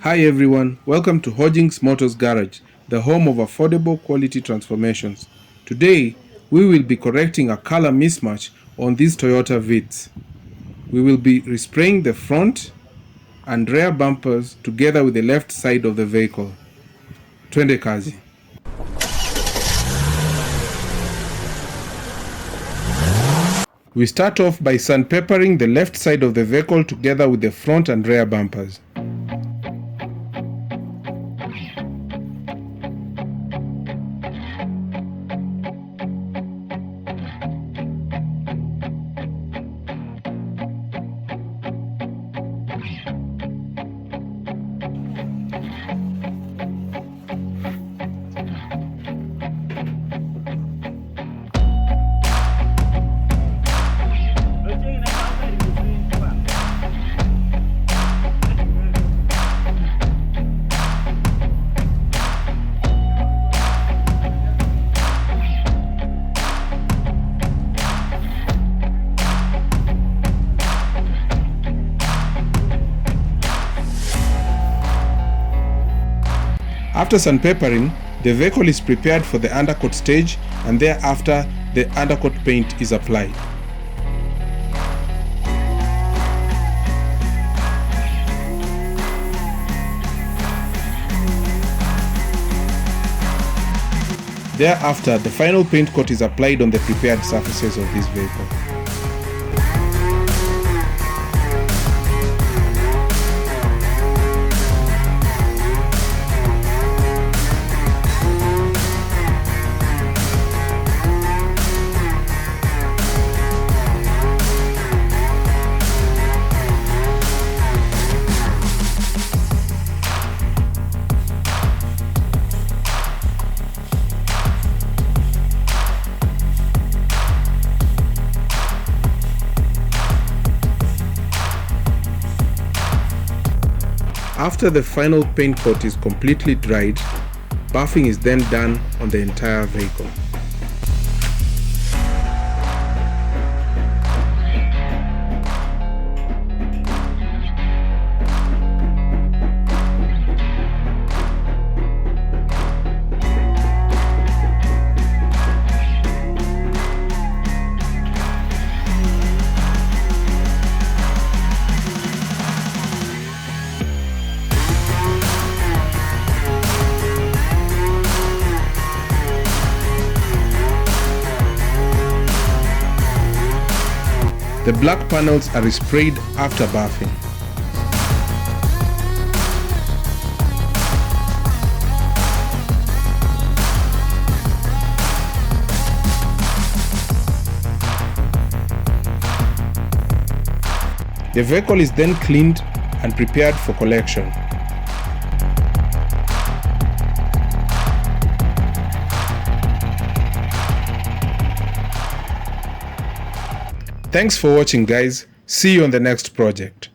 Hi everyone, welcome to Hojinx Motors Garage, the home of affordable quality transformations. Today, we will be correcting a color mismatch on this Toyota Vitz. We will be respraying the front and rear bumpers together with the left side of the vehicle. Twende kazi. We start off by sandpapering the left side of the vehicle together with the front and rear bumpers. After sandpapering, the vehicle is prepared for the undercoat stage, and thereafter the undercoat paint is applied. Thereafter, the final paint coat is applied on the prepared surfaces of this vehicle. After the final paint coat is completely dried, buffing is then done on the entire vehicle. The black panels are resprayed after buffing. The vehicle is then cleaned and prepared for collection. Thanks for watching, guys. See you on the next project.